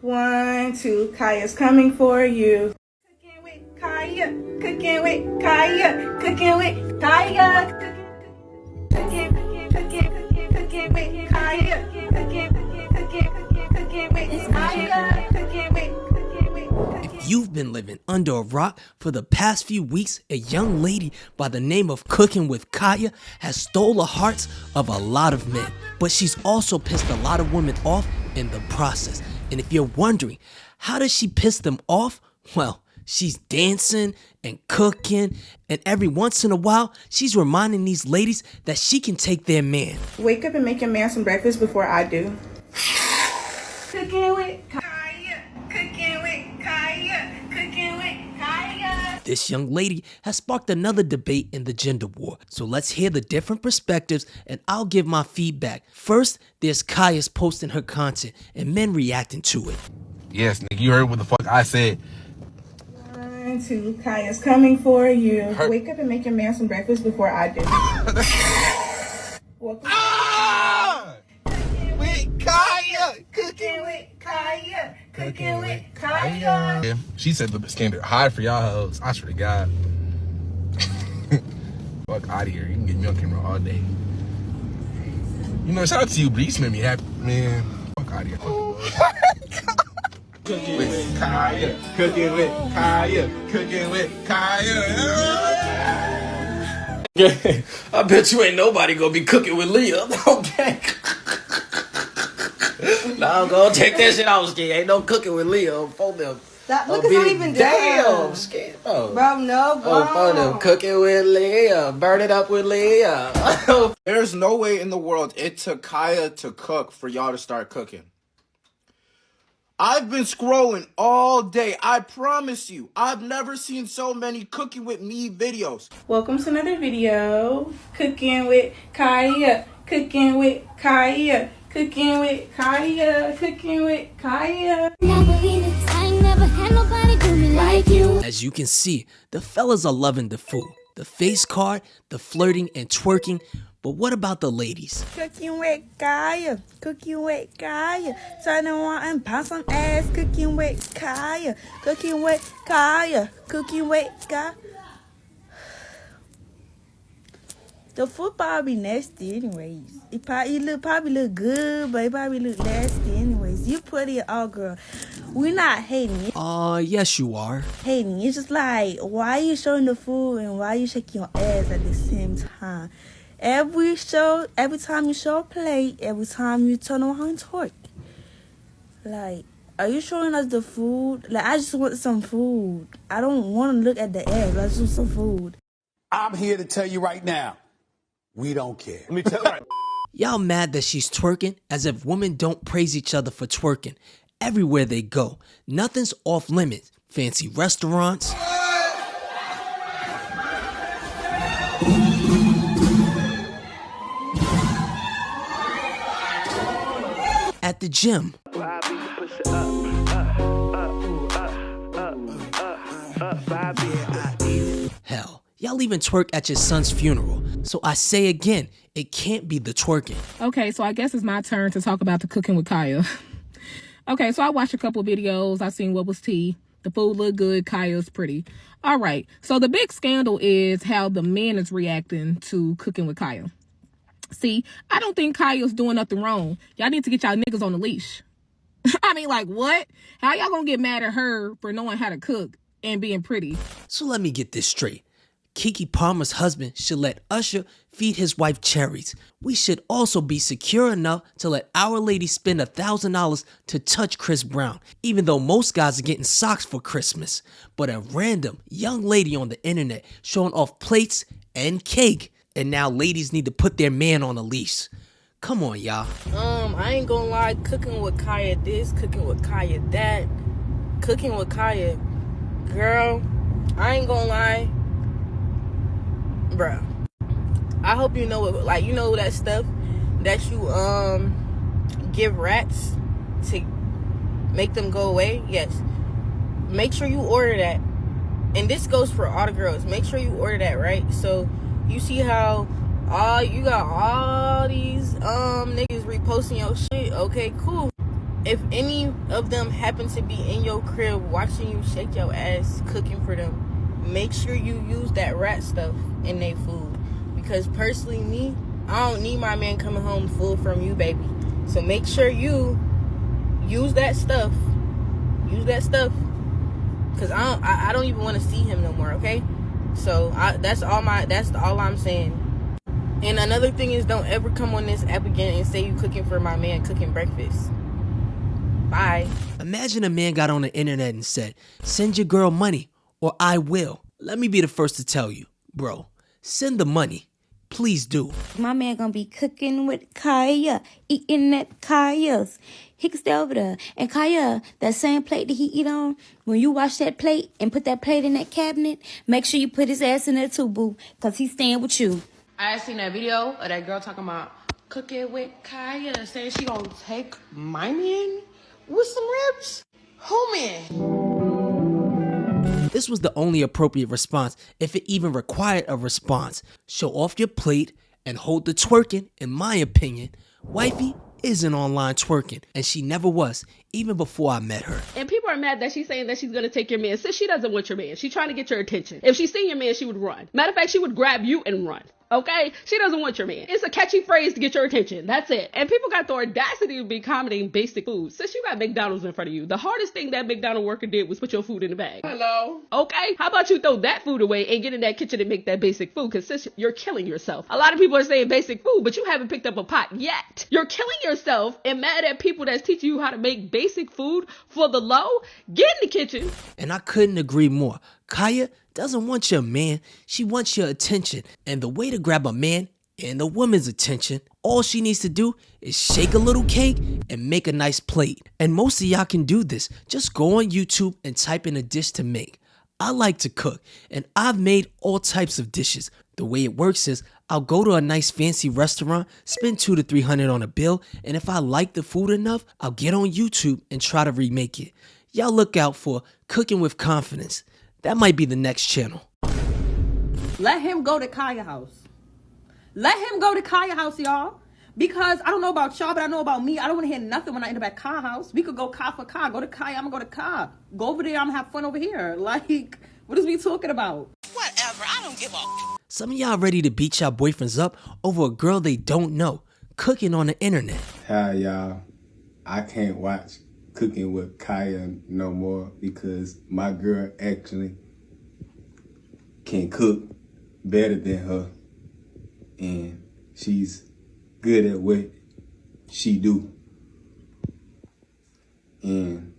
1, 2, Kaya's coming for you. Cooking with Kaya, cooking with Kaya, cooking with Kaya, cooking with Kaya, cooking with Kaya, If you've been living under a rock for the past few weeks, a young lady by the name of Cooking with Kaya has stole the hearts of a lot of men, but she's also pissed a lot of women off in the process. And if you're wondering, how does she piss them off? Well, she's dancing and cooking, and every once in a while, she's reminding these ladies that she can take their man. Wake up and make your man some breakfast before I do. Cooking with Kaya, cooking with Kaya, cooking with Kaya. This young lady has sparked another debate in the gender war, so let's hear the different perspectives and I'll give my feedback. First, there's Kaya's posting her content and men reacting to it. Yes, nigga, you heard what the fuck I said. 1, 2, Kaya's coming for you. Wake up and make your man some breakfast before I do. Welcome. With Kaya, Cooking with Kaya, cooking with Kaya. Yeah, she said the standard high for y'all hoes. I swear to God. Fuck out of here. You can get me on camera all day. You know, shout out to you, but you just made me happy, man. Fuck out of here. Cooking with Kaya, cooking with Kaya, cooking with Kaya. I bet you ain't nobody gonna be cooking with Leah. Okay. Nah, I'm gonna take that shit out, Ski. Ain't no cooking with Leah. For them. That, look at how even damn, Ski. Bro, no, bro. Oh, for them cooking with Leah. Burn it up with Leah. There's no way in the world it took Kaya to cook for y'all to start cooking. I've been scrolling all day. I promise you, I've never seen so many cooking with me videos. Welcome to another video. Cooking with Kaya, cooking with Kaya, cooking with Kaya, cooking with Kaya. I never had nobody do me like you. As you can see, the fellas are loving the food, the face card, the flirting and twerking. But what about the ladies? Cooking with Kaya, cooking with Kaya. Turn around and pound some ass. Cooking with Kaya, cooking with Kaya, cooking with Kaya. The food probably nasty anyways. It probably look good, but it probably look nasty anyways. You put it all, girl. We're not hating it. Yes you are. Hating. It's just like, why you showing the food and why you shaking your ass at the same time? Every time you show a plate, every time you turn around and twerk. Like, are you showing us the food? Like, I just want some food. I don't want to look at the ass. I just want some food. I'm here to tell you right now, we don't care. Let me tell you. Y'all mad that she's twerking as if women don't praise each other for twerking. Everywhere they go, nothing's off limits. Fancy restaurants, at the gym, hell, y'all even twerk at your son's funeral. So I say again, it can't be the twerking. Okay, so I guess it's my turn to talk about the cooking with Kaya. Okay, so I watched a couple of videos. I seen what was tea. The food looked good. Kaya's pretty. All right, so the big scandal is how the man is reacting to cooking with Kaya. See, I don't think Kaya's doing nothing wrong. Y'all need to get y'all niggas on the leash. I mean, like, what? How y'all gonna get mad at her for knowing how to cook and being pretty? So let me get this straight. Keke Palmer's husband should let Usher feed his wife cherries. We should also be secure enough to let our lady spend $1,000 to touch Chris Brown, even though most guys are getting socks for Christmas. But a random young lady on the internet showing off plates and cake, and now ladies need to put their man on a leash. Come on, y'all. I ain't gonna lie, cooking with Kaya this, cooking with Kaya that, cooking with Kaya, girl, I ain't gonna lie, bruh. I hope you know it, like, you know that stuff that you give rats to make them go away. Yes, make sure you order that, and this goes for all the girls. Make sure you order that, right? So you see how you got all these niggas reposting your shit. Okay, cool. if any of them happen to be in your crib watching you shake your ass cooking for them, make sure you use that rat stuff in their food. Because personally, me, I don't need my man coming home full from you, baby. So make sure you use that stuff. Use that stuff. Because I don't even want to see him no more, okay? So that's all I'm saying. And another thing is, don't ever come on this app again and say you cooking for my man cooking breakfast. Bye. Imagine a man got on the internet and said, send your girl money or I will. Let me be the first to tell you, bro, send the money. Please do. My man gonna be cooking with Kaya, eating at Kaya's. He can stay over there. And Kaya, that same plate that he eat on, when you wash that plate and put that plate in that cabinet, make sure you put his ass in there too, boo, because he's staying with you. I seen that video of that girl talking about cooking with Kaya, saying she gonna take my man with some ribs. Who man? This was the only appropriate response, if it even required a response. Show off your plate and hold the twerking. In my opinion, wifey isn't online twerking, and she never was, even before I met her. And people are mad that she's saying that she's gonna take your man. Since she doesn't want your man, she's trying to get your attention. If she seen your man, she would run. Matter of fact, she would grab you and run. Okay? She doesn't want your man. It's a catchy phrase to get your attention. That's it. And people got the audacity to be commenting basic food. Since you got McDonald's in front of you, the hardest thing that McDonald's worker did was put your food in the bag. Hello? Okay? How about you throw that food away and get in that kitchen and make that basic food? Because sis, you're killing yourself. A lot of people are saying basic food, but you haven't picked up a pot yet. You're killing yourself and mad at people that's teaching you how to make basic food for the low. Get in the kitchen. And I couldn't agree more. Kaya doesn't want your man, she wants your attention. And the way to grab a man and a woman's attention, all she needs to do is shake a little cake and make a nice plate. And most of y'all can do this. Just go on YouTube and type in a dish to make. I like to cook, and I've made all types of dishes. The way it works is, I'll go to a nice fancy restaurant, spend $200 to $300 on a bill, and if I like the food enough, I'll get on YouTube and try to remake it. Y'all look out for Cooking with Confidence. That might be the next channel. Let him go to Kaya house. Let him go to Kaya house, y'all. Because I don't know about y'all, but I know about me. I don't want to hear nothing when I end up at Kaya house. We could go Kaya for Kaya. Go to Kaya, I'm going to go to Kaya. Go over there, I'm going to have fun over here. Like, what is we talking about? Whatever, I don't give a... Some of y'all ready to beat y'all boyfriends up over a girl they don't know, cooking on the internet. Hi, y'all. I can't watch Cooking with Kaya no more because my girl actually can cook better than her, and she's good at what she do, and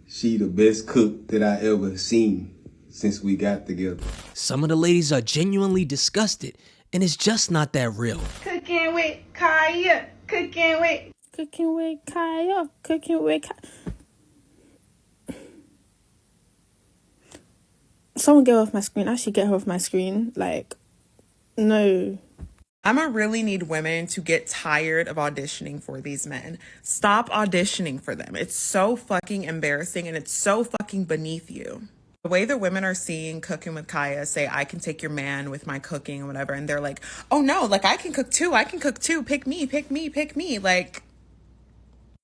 she the best cook that I ever seen since we got together. Some of the ladies are genuinely disgusted, and it's just not that real. Cooking with Kaya, cooking with Kaya, cooking with Kaya. Someone get off my screen. I should get her off my screen. Like, no. I'ma really need women to get tired of auditioning for these men. Stop auditioning for them. It's so fucking embarrassing and it's so fucking beneath you. The way that women are seeing Cooking with Kaya say, I can take your man with my cooking or whatever, and they're like, oh no, like I can cook too, pick me, pick me, pick me. Like,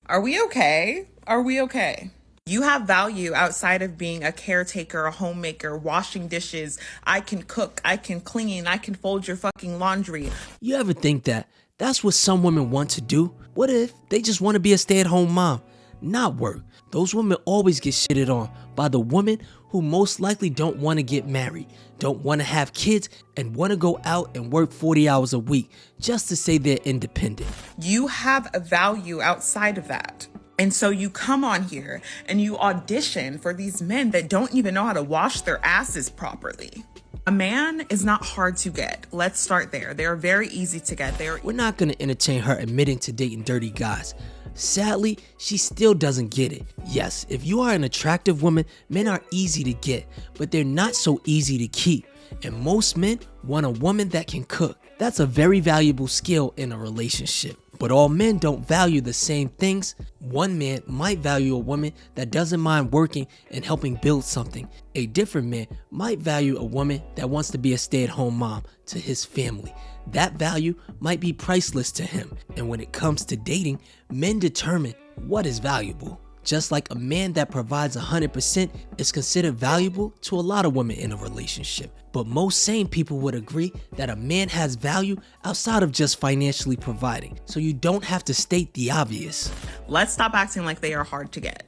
are we okay? Are we okay? You have value outside of being a caretaker, a homemaker, washing dishes. I can cook, I can clean, I can fold your fucking laundry. You ever think that that's what some women want to do? What if they just want to be a stay-at-home mom, not work? Those women always get shitted on by the women who most likely don't want to get married, don't want to have kids, and want to go out and work 40 hours a week just to say they're independent. You have a value outside of that. And so you come on here and you audition for these men that don't even know how to wash their asses properly. A man is not hard to get. Let's start there. They're very easy to get. We're not going to entertain her admitting to dating dirty guys. Sadly, she still doesn't get it. Yes, if you are an attractive woman, men are easy to get, but they're not so easy to keep. And most men want a woman that can cook. That's a very valuable skill in a relationship. But all men don't value the same things. One man might value a woman that doesn't mind working and helping build something. A different man might value a woman that wants to be a stay-at-home mom to his family. That value might be priceless to him. And when it comes to dating, men determine what is valuable. Just like a man that provides 100% is considered valuable to a lot of women in a relationship. But most sane people would agree that a man has value outside of just financially providing. So you don't have to state the obvious. Let's stop acting like they are hard to get.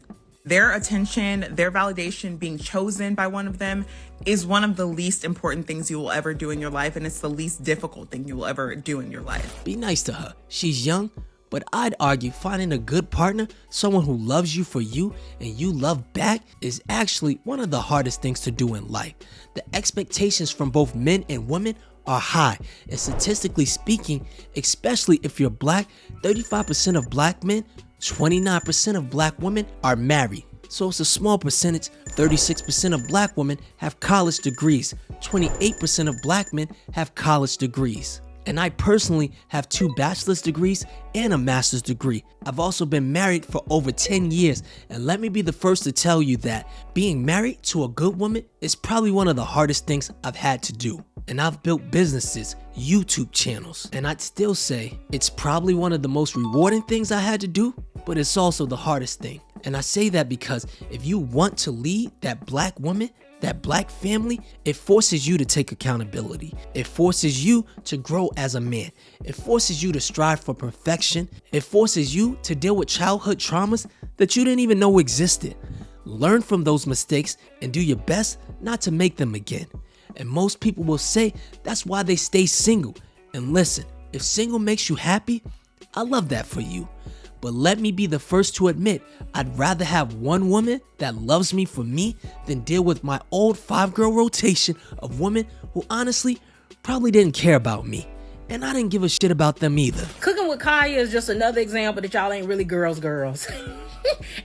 Their attention, their validation, being chosen by one of them is one of the least important things you will ever do in your life, and it's the least difficult thing you will ever do in your life. Be nice to her. She's young, but I'd argue finding a good partner, someone who loves you for you and you love back, is actually one of the hardest things to do in life. The expectations from both men and women are high, and statistically speaking, especially if you're black, 35% of black men, 29% of black women are married. So it's a small percentage. 36% of black women have college degrees. 28% of black men have college degrees. And I personally have 2 bachelor's degrees and a master's degree. I've also been married for over 10 years, and let me be the first to tell you that being married to a good woman is probably one of the hardest things I've had to do. And I've built businesses, YouTube channels, and I'd still say it's probably one of the most rewarding things I had to do, but it's also the hardest thing. And I say that because if you want to lead that black woman, that black family, it forces you to take accountability. It forces you to grow as a man. It forces you to strive for perfection. It forces you to deal with childhood traumas that you didn't even know existed. Learn from those mistakes and do your best not to make them again. And most people will say that's why they stay single. And listen, if single makes you happy, I love that for you. But let me be the first to admit, I'd rather have one woman that loves me for me than deal with my old 5-girl rotation of women who honestly probably didn't care about me. And I didn't give a shit about them either. Cooking with Kaya is just another example that y'all ain't really girls.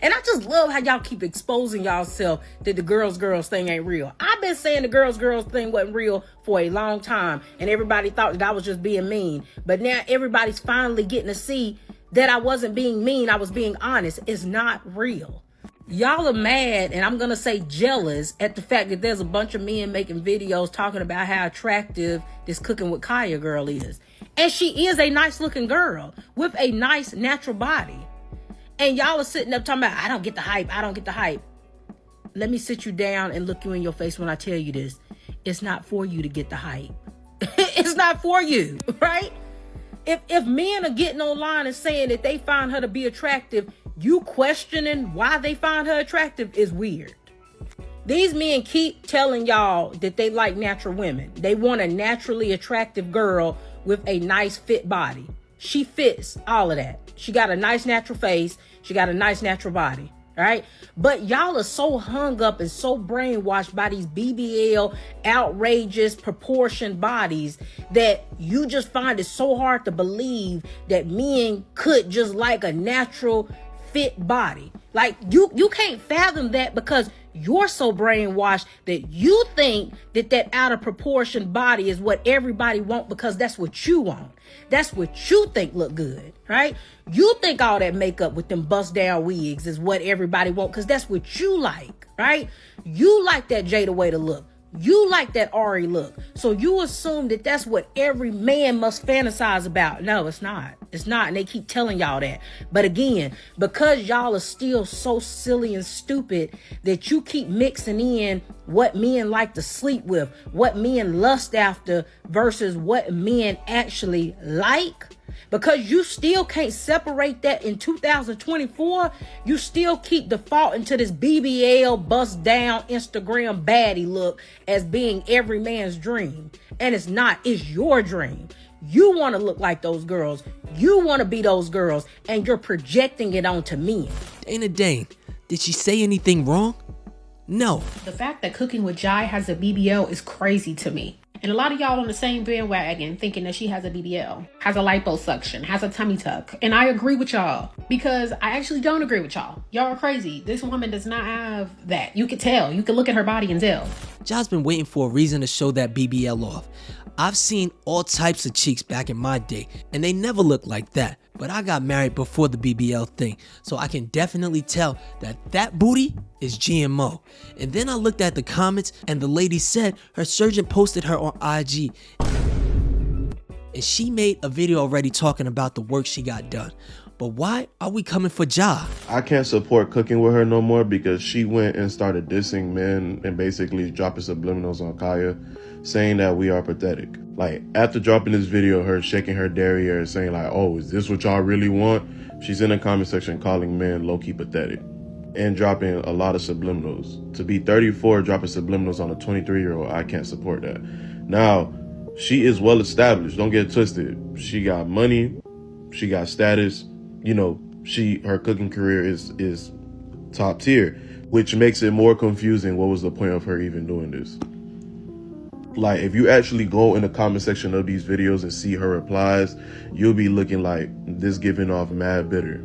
And I just love how y'all keep exposing y'allself that the girls thing ain't real. I've been saying the girls thing wasn't real for a long time, and everybody thought that I was just being mean. But now everybody's finally getting to see that I wasn't being mean, I was being honest. It's not real. Y'all are mad, and I'm gonna say jealous, at the fact that there's a bunch of men making videos talking about how attractive this Cooking with Kaya girl is. And she is a nice looking girl with a nice natural body. And y'all are sitting up talking about, I don't get the hype. Let me sit you down and look you in your face when I tell you this. It's not for you to get the hype. It's not for you, right? If men are getting online and saying that they find her to be attractive, you questioning why they find her attractive is weird. These men keep telling y'all that they like natural women. They want a naturally attractive girl with a nice fit body. She fits all of that. She got a nice natural face. She got a nice natural body. Right? But y'all are so hung up and so brainwashed by these BBL outrageous proportioned bodies that you just find it so hard to believe that men could just like a natural fit body. Like you can't fathom that because you're so brainwashed that you think that out of proportion body is what everybody want because that's what you want. That's what you think look good, right? You think all that makeup with them bust down wigs is what everybody want because that's what you like, right? You like that Jada way to look. You like that Ari look. So you assume that that's what every man must fantasize about. No, it's not. It's not. And they keep telling y'all that. But again, because y'all are still so silly and stupid that you keep mixing in what men like to sleep with, what men lust after versus what men actually like. Because you still can't separate that in 2024, you still keep defaulting to this BBL bust down Instagram baddie look as being every man's dream. And it's not, it's your dream. You want to look like those girls. You want to be those girls, and you're projecting it onto men. Dana Dane, did she say anything wrong? No. The fact that Cooking with Jai has a BBL is crazy to me. And a lot of y'all on the same bandwagon thinking that she has a BBL, has a liposuction, has a tummy tuck. And I agree with y'all because I actually don't agree with y'all. Y'all are crazy. This woman does not have that. You could tell. You could look at her body and tell. Ja's been waiting for a reason to show that BBL off. I've seen all types of cheeks back in my day, and they never looked like that. But I got married before the BBL thing, so I can definitely tell that that booty is GMO. And then I looked at the comments, and the lady said her surgeon posted her on IG, and she made a video already talking about the work she got done. But why are we coming for Ja? I can't support cooking with her no more because she went and started dissing men and basically dropping subliminals on Kaya, saying that we are pathetic. Like, after dropping this video, her shaking her derriere and saying like, oh, is this what y'all really want? She's in the comment section calling men low-key pathetic and dropping a lot of subliminals. To be 34, dropping subliminals on a 23-year-old, I can't support that. Now, she is well established. Don't get it twisted. She got money. She got status. You know, her cooking career is top tier, which makes it more confusing. What was the point of her even doing this? Like, if you actually go in the comment section of these videos and see her replies, you'll be looking like this giving off mad bitter.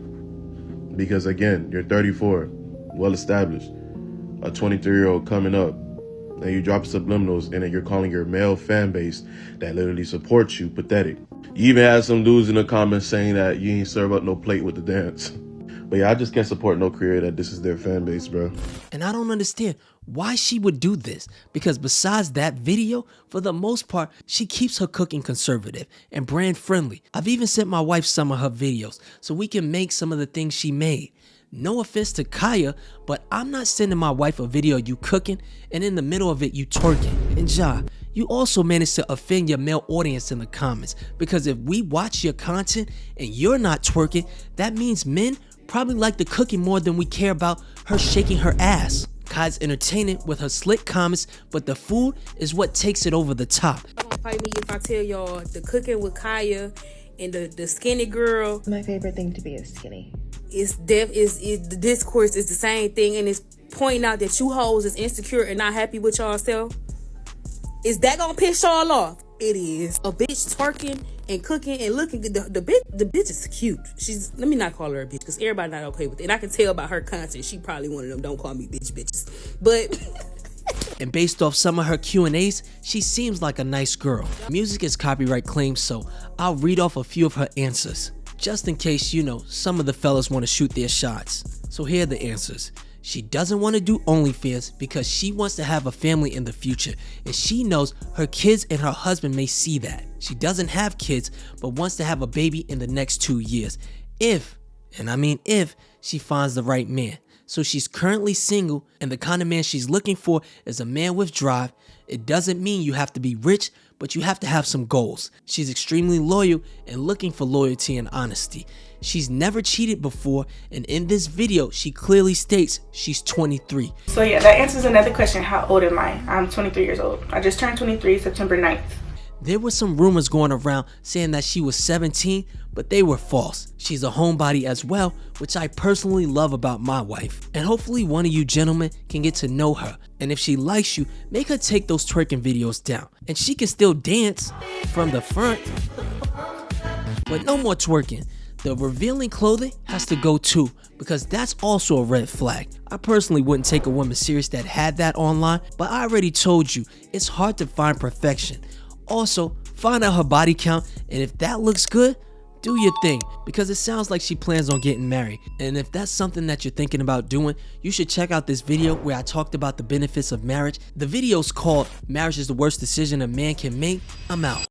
Because again, you're 34, well established, a 23-year-old coming up, and you drop subliminals and then you're calling your male fan base that literally supports you pathetic. You even had some dudes in the comments saying that you ain't serve up no plate with the dance. But yeah, I just can't support no creator that this is their fan base, bro. And I don't understand why she would do this, because besides that video, for the most part, she keeps her cooking conservative and brand friendly. I've even sent my wife some of her videos so we can make some of the things she made. No offense to Kaya, but I'm not sending my wife a video of you cooking and in the middle of it you twerking. And Ja, you also managed to offend your male audience in the comments, because if we watch your content and you're not twerking, that means men probably like the cooking more than we care about her shaking her ass. Kaya's entertaining with her slick comments, but the food is what takes it over the top. Don't fight me if I tell y'all the cooking with Kaya and the skinny girl. My favorite thing to be is skinny. The discourse is the same thing, and it's pointing out that you hoes is insecure and not happy with yourself. Is that gonna piss y'all off? It is. A bitch twerking and cooking and looking good. The bitch is cute. Let me not call her a bitch because everybody not okay with it. And I can tell by her content, she probably one of them don't call me bitches. But and based off some of her Q&As, she seems like a nice girl. Music is copyright claimed, so I'll read off a few of her answers, just in case, you know, some of the fellas want to shoot their shots. So here are the answers. She doesn't want to do OnlyFans because she wants to have a family in the future, and she knows her kids and her husband may see that. She doesn't have kids, but wants to have a baby in the next 2 years. If, and I mean if, she finds the right man. So she's currently single, and the kind of man she's looking for is a man with drive. It doesn't mean you have to be rich, but you have to have some goals. She's extremely loyal and looking for loyalty and honesty. She's never cheated before, and in this video, she clearly states she's 23. So yeah, that answers another question. How old am I? I'm 23 years old. I just turned 23 September 9th. There were some rumors going around saying that she was 17, but they were false. She's a homebody as well, which I personally love about my wife. And hopefully one of you gentlemen can get to know her. And if she likes you, make her take those twerking videos down. And she can still dance from the front, but no more twerking. The revealing clothing has to go too, because that's also a red flag. I personally wouldn't take a woman serious that had that online, but I already told you, it's hard to find perfection. Also, find out her body count, and if that looks good, do your thing, because it sounds like she plans on getting married. And if that's something that you're thinking about doing, you should check out this video where I talked about the benefits of marriage. The video's called "Marriage is the Worst Decision a Man Can Make." I'm out.